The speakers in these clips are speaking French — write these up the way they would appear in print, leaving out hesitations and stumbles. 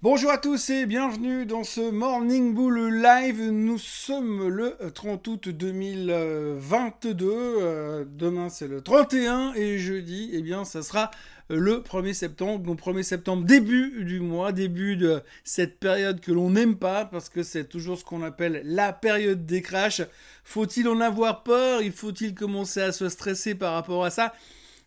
Bonjour à tous et bienvenue dans ce Morning Bull Live. Nous sommes le 30 août 2022. Demain c'est le 31 et jeudi, eh bien, ça sera le 1er septembre. Donc 1er septembre, début du mois, début de cette période que l'on n'aime pas parce que c'est toujours ce qu'on appelle la période des crashs. Faut-il en avoir peur? Faut-il commencer à se stresser par rapport à ça?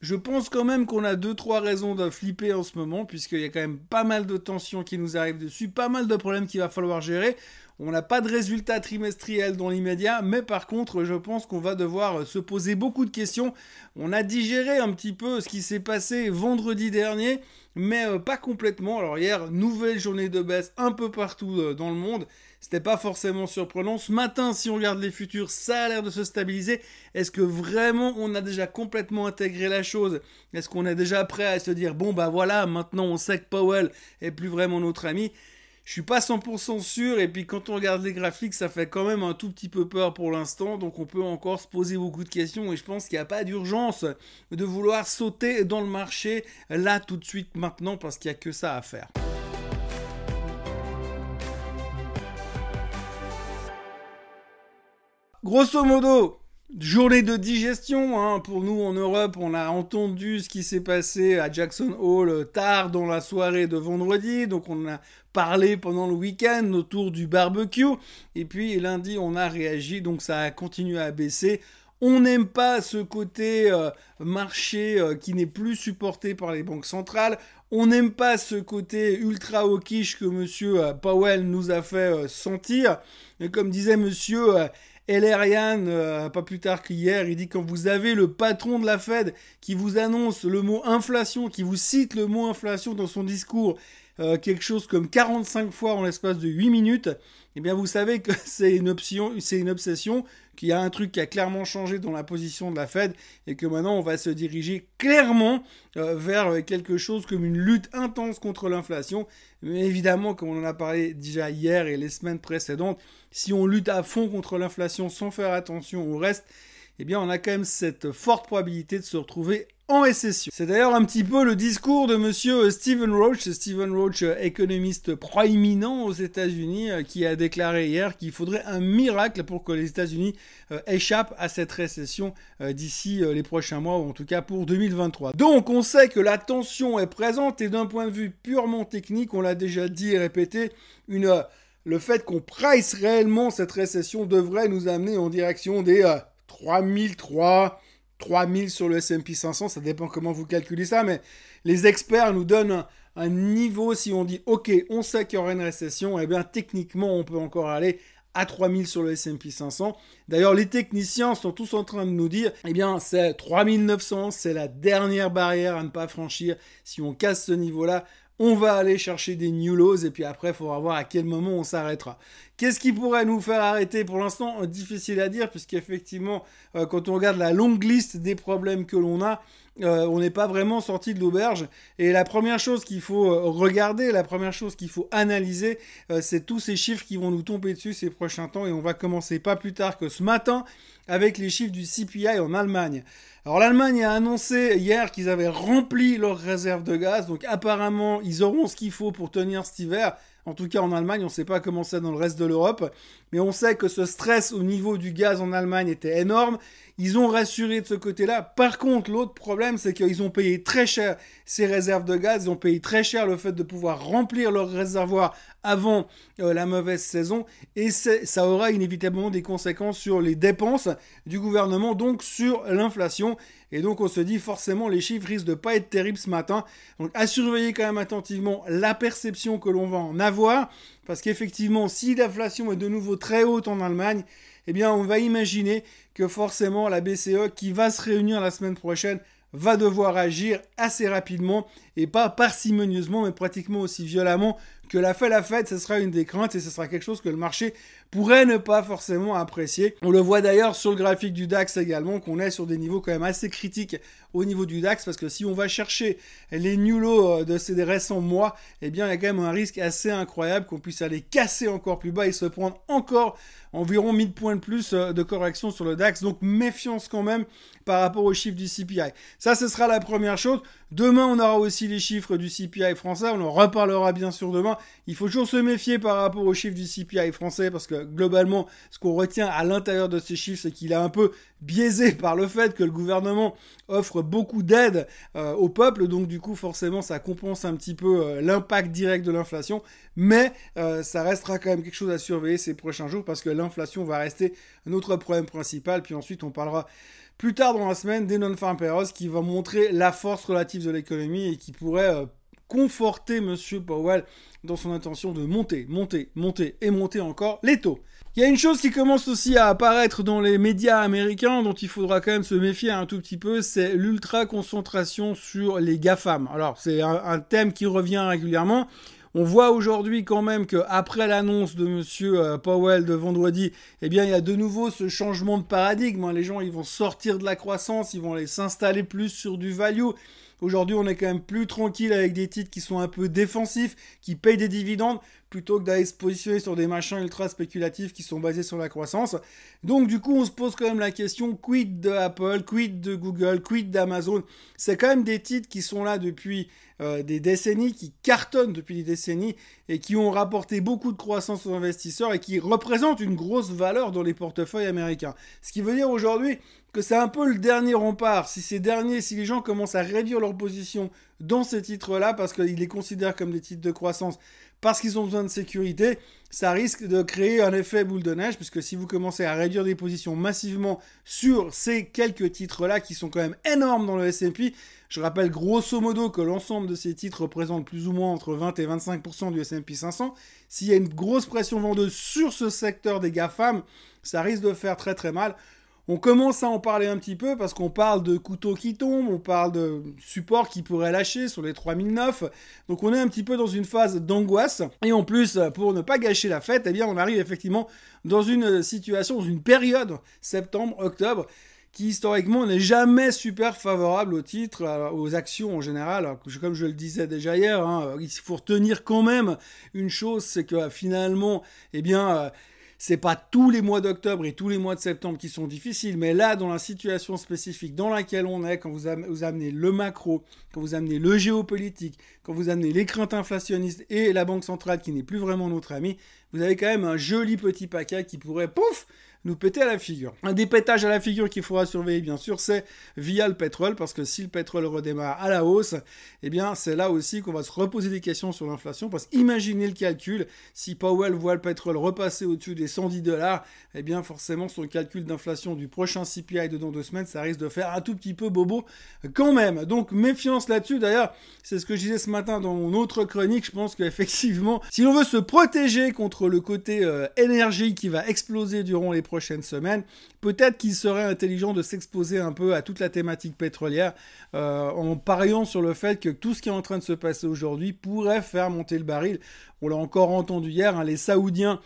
Je pense quand même qu'on a 2-3 raisons de flipper en ce moment, puisqu'il y a quand même pas mal de tensions qui nous arrivent dessus, pas mal de problèmes qu'il va falloir gérer. On n'a pas de résultats trimestriels dans l'immédiat, mais par contre, je pense qu'on va devoir se poser beaucoup de questions. On a digéré un petit peu ce qui s'est passé vendredi dernier, mais pas complètement. Alors hier, nouvelle journée de baisse un peu partout dans le monde. C'était pas forcément surprenant. Ce matin, si on regarde les futurs, ça a l'air de se stabiliser. Est-ce que vraiment on a déjà complètement intégré la chose? Est-ce qu'on est déjà prêt à se dire, bon bah voilà, maintenant on sait que Powell est plus vraiment notre ami? Je suis pas 100% sûr, et puis quand on regarde les graphiques, ça fait quand même un tout petit peu peur pour l'instant, donc on peut encore se poser beaucoup de questions, et je pense qu'il n'y a pas d'urgence de vouloir sauter dans le marché là tout de suite maintenant, parce qu'il n'y a que ça à faire. Grosso modo, journée de digestion, hein. Pour nous en Europe, on a entendu ce qui s'est passé à Jackson Hole tard dans la soirée de vendredi, donc on a parlé pendant le week-end autour du barbecue, et puis lundi on a réagi, donc ça a continué à baisser. On n'aime pas ce côté marché qui n'est plus supporté par les banques centrales. On n'aime pas ce côté ultra hawkish que monsieur Powell nous a fait sentir. Et comme disait monsieur Elerian, pas plus tard qu'hier, il dit quand vous avez le patron de la Fed qui vous annonce le mot inflation, qui vous cite le mot inflation dans son discours, quelque chose comme 45 fois en l'espace de 8 minutes, eh bien vous savez que c'est une obsession, qu'il y a un truc qui a clairement changé dans la position de la Fed et que maintenant on va se diriger clairement vers quelque chose comme une lutte intense contre l'inflation. Mais évidemment, comme on en a parlé déjà hier et les semaines précédentes, si on lutte à fond contre l'inflation sans faire attention au reste, eh bien on a quand même cette forte probabilité de se retrouver en récession. C'est d'ailleurs un petit peu le discours de monsieur Stephen Roach, économiste proéminent aux États-Unis, qui a déclaré hier qu'il faudrait un miracle pour que les États-Unis échappent à cette récession d'ici les prochains mois, ou en tout cas pour 2023. Donc on sait que la tension est présente, et d'un point de vue purement technique, on l'a déjà dit et répété, le fait qu'on price réellement cette récession devrait nous amener en direction des 3000 sur le S&P 500, ça dépend comment vous calculez ça, mais les experts nous donnent un niveau, si on dit ok, on sait qu'il y aura une récession, eh bien techniquement on peut encore aller à 3000 sur le S&P 500. D'ailleurs, les techniciens sont tous en train de nous dire, eh bien c'est 3900, c'est la dernière barrière à ne pas franchir. Si on casse ce niveau-là, on va aller chercher des new lows, et puis après, il faudra voir à quel moment on s'arrêtera. Qu'est-ce qui pourrait nous faire arrêter? Pour l'instant, difficile à dire, puisqu'effectivement, quand on regarde la longue liste des problèmes que l'on a, on n'est pas vraiment sorti de l'auberge. Et la première chose qu'il faut regarder, la première chose qu'il faut analyser, c'est tous ces chiffres qui vont nous tomber dessus ces prochains temps. Et on va commencer pas plus tard que ce matin avec les chiffres du CPI en Allemagne. Alors l'Allemagne a annoncé hier qu'ils avaient rempli leurs réserves de gaz. Donc apparemment, ils auront ce qu'il faut pour tenir cet hiver. En tout cas en Allemagne, on ne sait pas comment c'est dans le reste de l'Europe. Mais on sait que ce stress au niveau du gaz en Allemagne était énorme. Ils ont rassuré de ce côté-là. Par contre, l'autre problème, c'est qu'ils ont payé très cher ces réserves de gaz. Ils ont payé très cher le fait de pouvoir remplir leurs réservoirs avant la mauvaise saison. Et ça aura inévitablement des conséquences sur les dépenses du gouvernement, donc sur l'inflation. Et donc on se dit forcément les chiffres risquent de pas être terribles ce matin. Donc à surveiller quand même attentivement la perception que l'on va en avoir. Parce qu'effectivement, si l'inflation est de nouveau très haute en Allemagne, eh bien on va imaginer que forcément la BCE, qui va se réunir la semaine prochaine, va devoir agir assez rapidement, et pas parcimonieusement, mais pratiquement aussi violemment que l'a fait la Fed. Ce sera une des craintes, et ce sera quelque chose que le marché pourrait ne pas forcément apprécier. On le voit d'ailleurs sur le graphique du DAX également, qu'on est sur des niveaux quand même assez critiques au niveau du DAX, parce que si on va chercher les new lows de ces récents mois, eh bien, il y a quand même un risque assez incroyable qu'on puisse aller casser encore plus bas et se prendre encore environ 1000 points de plus de correction sur le DAX. Donc, méfiance quand même par rapport aux chiffres du CPI. Ça, ce sera la première chose. Demain, on aura aussi les chiffres du CPI français. On en reparlera bien sûr demain. Il faut toujours se méfier par rapport aux chiffres du CPI français parce que globalement, ce qu'on retient à l'intérieur de ces chiffres, c'est qu'il est un peu biaisé par le fait que le gouvernement offre beaucoup d'aide au peuple. Donc du coup, forcément, ça compense un petit peu l'impact direct de l'inflation. Mais ça restera quand même quelque chose à surveiller ces prochains jours parce que l'inflation va rester notre problème principal. Puis ensuite, on parlera plus tard dans la semaine des non-farm payrolls qui va montrer la force relative de l'économie et qui pourrait conforter Monsieur Powell dans son intention de monter encore les taux. Il y a une chose qui commence aussi à apparaître dans les médias américains dont il faudra quand même se méfier un tout petit peu, c'est l'ultra-concentration sur les GAFAM. Alors, c'est un thème qui revient régulièrement. On voit aujourd'hui quand même qu'après l'annonce de Monsieur Powell de vendredi, eh bien, il y a de nouveau ce changement de paradigme. Les gens, ils vont sortir de la croissance, ils vont aller s'installer plus sur du value. Aujourd'hui, on est quand même plus tranquille avec des titres qui sont un peu défensifs, qui payent des dividendes, plutôt que d'aller se positionner sur des machins ultra spéculatifs qui sont basés sur la croissance. Donc, du coup, on se pose quand même la question, quid de Apple, quid de Google, quid d'Amazon? C'est quand même des titres qui sont là depuis des décennies, qui cartonnent depuis des décennies et qui ont rapporté beaucoup de croissance aux investisseurs et qui représentent une grosse valeur dans les portefeuilles américains. Ce qui veut dire aujourd'hui que c'est un peu le dernier rempart. Si les gens commencent à réduire leur position dans ces titres-là, parce qu'ils les considèrent comme des titres de croissance, parce qu'ils ont besoin de sécurité, ça risque de créer un effet boule de neige, puisque si vous commencez à réduire des positions massivement sur ces quelques titres-là, qui sont quand même énormes dans le S&P, je rappelle grosso modo que l'ensemble de ces titres représente plus ou moins entre 20 et 25% du S&P 500. S'il y a une grosse pression vendeuse sur ce secteur des GAFAM, ça risque de faire très très mal. On commence à en parler un petit peu parce qu'on parle de couteaux qui tombent, on parle de supports qui pourraient lâcher sur les 3009. Donc on est un petit peu dans une phase d'angoisse. Et en plus, pour ne pas gâcher la fête, eh bien on arrive effectivement dans une situation, dans une période septembre-octobre qui historiquement n'est jamais super favorable aux titres, aux actions en général. Alors, comme je le disais déjà hier, il faut retenir quand même une chose, c'est que finalement, eh bien... c'est pas tous les mois d'octobre et tous les mois de septembre qui sont difficiles, mais là, dans la situation spécifique dans laquelle on est, quand vous amenez le macro, quand vous amenez le géopolitique, quand vous amenez les craintes inflationnistes et la Banque centrale qui n'est plus vraiment notre ami, vous avez quand même un joli petit paquet qui pourrait, pouf, nous péter à la figure. Un des pétages à la figure qu'il faudra surveiller, bien sûr, c'est via le pétrole, parce que si le pétrole redémarre à la hausse, eh bien, c'est là aussi qu'on va se reposer des questions sur l'inflation, parce qu'imaginez le calcul, si Powell voit le pétrole repasser au-dessus des $110, eh bien, forcément, son calcul d'inflation du prochain CPI de dans 2 semaines, ça risque de faire un tout petit peu bobo quand même. Donc, méfiance là-dessus. D'ailleurs, c'est ce que je disais ce matin dans mon autre chronique. Je pense qu'effectivement, si l'on veut se protéger contre le côté énergie qui va exploser durant les prochaines semaines, peut-être qu'il serait intelligent de s'exposer un peu à toute la thématique pétrolière en pariant sur le fait que tout ce qui est en train de se passer aujourd'hui pourrait faire monter le baril. On l'a encore entendu hier, les Saoudiens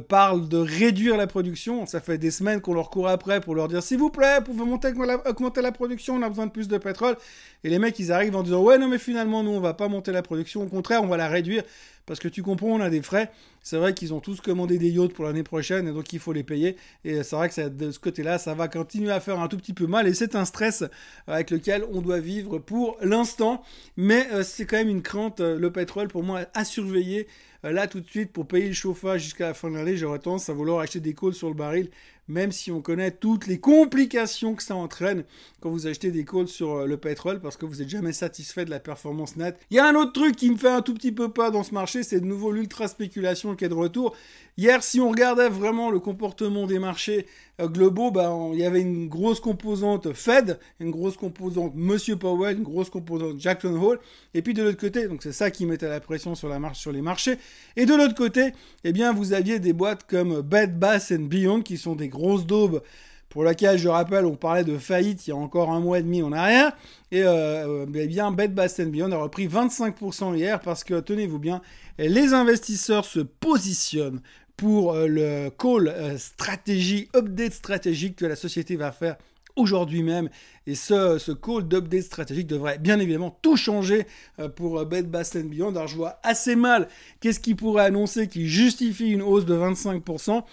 parlent de réduire la production. Ça fait des semaines qu'on leur court après pour leur dire « S'il vous plaît, pouvez augmenter la production, on a besoin de plus de pétrole. » Et les mecs, ils arrivent en disant « Ouais, non, mais finalement, nous, on va pas monter la production. Au contraire, on va la réduire. » Parce que tu comprends, on a des frais. C'est vrai qu'ils ont tous commandé des yachts pour l'année prochaine et donc il faut les payer. Et c'est vrai que de ce côté-là, ça va continuer à faire un tout petit peu mal et c'est un stress avec lequel on doit vivre pour l'instant. Mais c'est quand même une crainte, le pétrole, pour moi, à surveiller. Là, tout de suite, pour payer le chauffage jusqu'à la fin de l'année, j'aurais tendance à vouloir acheter des calls sur le baril, même si on connaît toutes les complications que ça entraîne quand vous achetez des calls sur le pétrole, parce que vous n'êtes jamais satisfait de la performance nette. Il y a un autre truc qui me fait un tout petit peu peur dans ce marché, c'est de nouveau l'ultra-spéculation qui est de retour. Hier, si on regardait vraiment le comportement des marchés globaux, il y avait une grosse composante Fed, une grosse composante Monsieur Powell, une grosse composante Jackson Hole, et puis de l'autre côté, donc c'est ça qui mettait la pression sur les marchés, et de l'autre côté, eh bien, vous aviez des boîtes comme Bed Bath & Beyond, qui sont des grosses daubes, pour laquelle, je rappelle, on parlait de faillite il y a encore 1 mois et demi en arrière, et eh bien, Bed Bath & Beyond a repris 25% hier, parce que, tenez-vous bien, les investisseurs se positionnent pour le call stratégie, update stratégique que la société va faire aujourd'hui même. Et ce call d'update stratégique devrait bien évidemment tout changer pour Bed Bath & Beyond. Alors je vois assez mal qu'est-ce qu'ils pourraient annoncer qui justifie une hausse de 25%,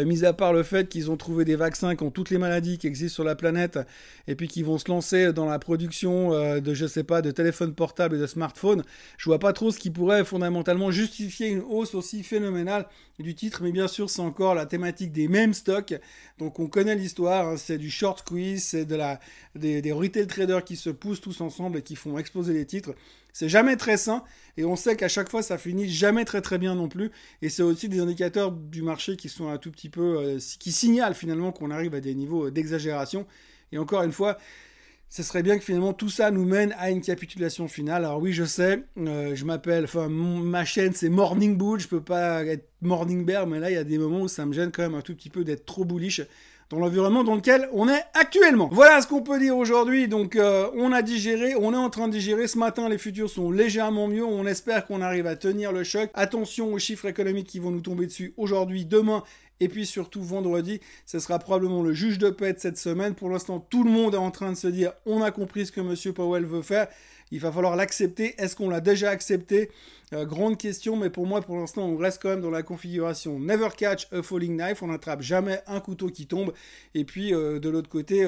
mis à part le fait qu'ils ont trouvé des vaccins contre toutes les maladies qui existent sur la planète et puis qui vont se lancer dans la production de téléphones portables et de smartphones. Je vois pas trop ce qui pourrait fondamentalement justifier une hausse aussi phénoménale du titre, mais bien sûr c'est encore la thématique des mêmes stocks. Donc on connaît l'histoire, hein, c'est du short squeeze, c'est des retail traders qui se poussent tous ensemble et qui font exploser les titres. C'est jamais très sain et on sait qu'à chaque fois ça finit jamais très très bien non plus. Et c'est aussi des indicateurs du marché qui sont un tout petit peu qui signalent finalement qu'on arrive à des niveaux d'exagération. Et encore une fois, ce serait bien que finalement tout ça nous mène à une capitulation finale. Alors oui, je sais, ma chaîne c'est Morning Bull, je peux pas être Morning Bear, mais là il y a des moments où ça me gêne quand même un tout petit peu d'être trop bullish dans l'environnement dans lequel on est actuellement. Voilà ce qu'on peut dire aujourd'hui. Donc on a digéré, on est en train de digérer. Ce matin, les futurs sont légèrement mieux. On espère qu'on arrive à tenir le choc. Attention aux chiffres économiques qui vont nous tomber dessus aujourd'hui, demain. Et puis surtout vendredi, ce sera probablement le juge de paix de cette semaine. Pour l'instant, tout le monde est en train de se dire on a compris ce que M. Powell veut faire. Il va falloir l'accepter. Est-ce qu'on l'a déjà accepté? Grande question, mais pour moi, pour l'instant, on reste quand même dans la configuration never catch a falling knife. On n'attrape jamais un couteau qui tombe. Et puis, de l'autre côté,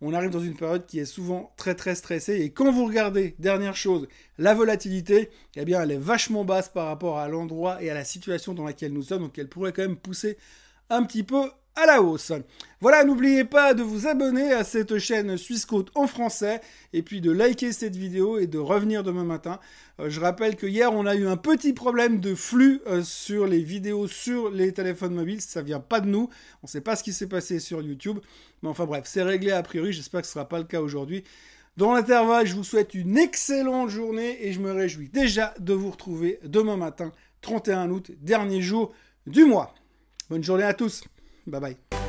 on arrive dans une période qui est souvent très très stressée. Et quand vous regardez, dernière chose, la volatilité, eh bien, elle est vachement basse par rapport à l'endroit et à la situation dans laquelle nous sommes. Donc, elle pourrait quand même pousser un petit peu à la hausse. Voilà, n'oubliez pas de vous abonner à cette chaîne Swissquote en français et puis de liker cette vidéo et de revenir demain matin. Je rappelle que hier, on a eu un petit problème de flux sur les vidéos sur les téléphones mobiles. Ça vient pas de nous. On ne sait pas ce qui s'est passé sur YouTube. Mais enfin bref, c'est réglé a priori. J'espère que ce ne sera pas le cas aujourd'hui. Dans l'intervalle, je vous souhaite une excellente journée et je me réjouis déjà de vous retrouver demain matin, 31 août, dernier jour du mois. Bonne journée à tous. Bye bye.